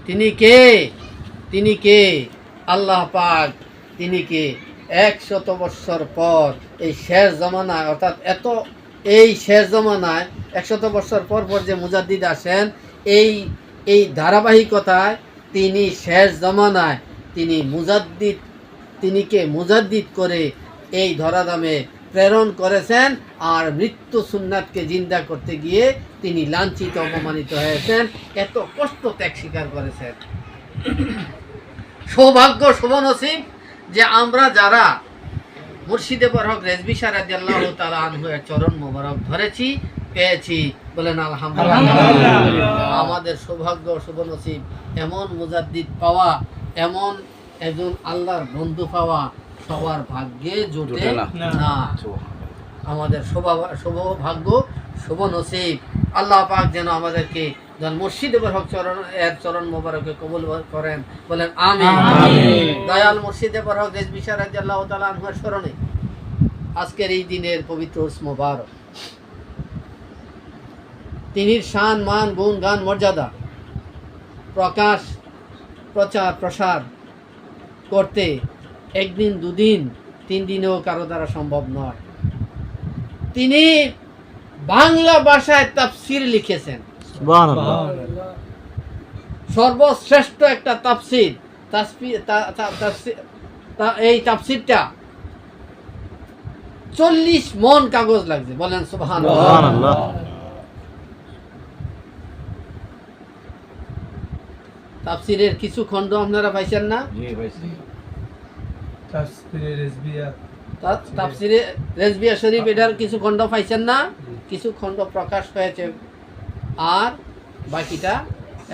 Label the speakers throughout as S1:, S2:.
S1: তিনি কে? তিনি কে? আল্লাহ পাক। তিনি কে? 100 বৎসর পর এই শেষ জমানায়, অর্থাৎ এই শেষ জমানায় 100 বৎসর পর পর যে মুজাদ্দিদ আসেন, এই ধারাবাহিকতায় তিনি শেষ জমানায় তিনিকে মুজাদ্দিদ করে এই ধরাধামে প্রেরণ করেছেন। আর মৃত্যু সুন্নাতকে জিন্দা করতে গিয়ে তিনি লাঞ্ছিত অপমানিত হয়েছেন, এত কষ্ট ত্যাগ স্বীকার করেছেন। সৌভাগ্য, শুভনসিব যে আমরা যারা মুর্শিদে বরহক রেজভী শাহ রাদিয়াল্লাহু তাআলা আনহু এর চরণ মোবারক ধরেছি, পেয়েছি, বলেন আলহামদুলিল্লাহ। আমাদের সৌভাগ্য, শুভনসিব সএমন মুজাদ্দিদ পাওয়া, এমন একজন আল্লাহর বন্ধু পাওয়া সবার ভাগ্যে জোটে না। আমাদের সৌভাগ্য, শুভনসিব। আল্লাহ পাক যেন আমাদেরকে মুর্শিদে বরহক চরণ মোবারকে কবুল করেন, বলেন আমিন। দয়াল মুর্শিদে বরহক রেজভী শাহ রাদিয়াল্লাহু তাআলা আনহুর স্মরণে আজকের এই দিনের পবিত্র উরস মোবারক। তিনির শান, মান, গুণ, গান, মর্যাদা প্রকাশ, প্রচার, প্রসার করতে একদিন, দুদিন, 3 দিনেও কারো দ্বারা সম্ভব নয়। তিনি বাংলা ভাষায় তাফসির লিখেছেন, সর্বশ্রেষ্ঠ একটা তাফসির। এই তাফসিরটা 40 মন কাগজ লাগছে, বলেন সুবহানাল্লাহ। তাফসিরের কিছু খণ্ড আপনারা পাইছেন না? তাফসিরে রেজবিয়া শরীফ এটার কিছু খণ্ড পাইছেন না? কিছু খণ্ড প্রকাশ হয়েছে, আর বাকিটা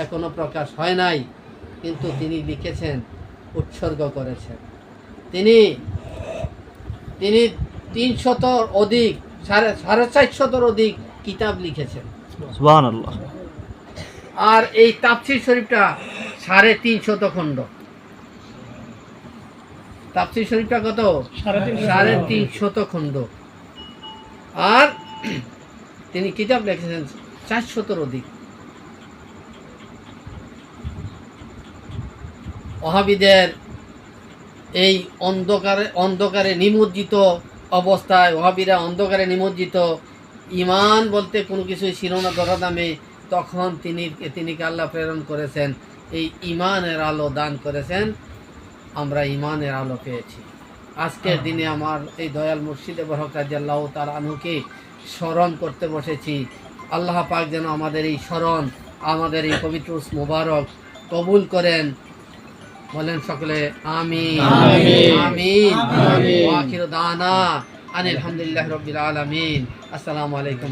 S1: এখনো প্রকাশ হয় নাই। কিন্তু তিনি লিখেছেন, উৎসর্গ করেছেন। তিনি 300 অধিক, 450 অধিক কিতাব লিখেছেন, সুবহানাল্লাহ। আর এই তাফসির শরীফটা 350 খণ্ড। তাফসির শরীফটা কত? 350 খণ্ড। আর তিনি কিতাব লিখেছেন 400 অধিক। ওহাবীদের এই অন্ধকারে নিমজ্জিত অবস্থায়, ওহাবীরা অন্ধকারে নিমজ্জিত, ঈমান বলতে কোনো কিছুই ছিল না ধরাধামে, তখন তিনিকে আল্লাহ প্রেরণ করেছেন, এই ঈমানের আলো দান করেছেন। আমরা ঈমানের আলো পেয়েছি। আজকের দিনে আমার এই দয়াল মুর্শিদে বরহক রাদিয়াল্লাহু তাআলা আনহুকে স্মরণ করতে বসেছি। আল্লাহ পাক যেন আমাদের এই স্মরণ, আমাদের এই পবিত্র উরস মুবারক কবুল করেন, বলেন সকলে আমিন আমিন। ওয়া আখিরু দাওয়ানা আনিল হামদুলিল্লাহি রাব্বিল আলামিন। আসসালামু আলাইকুম।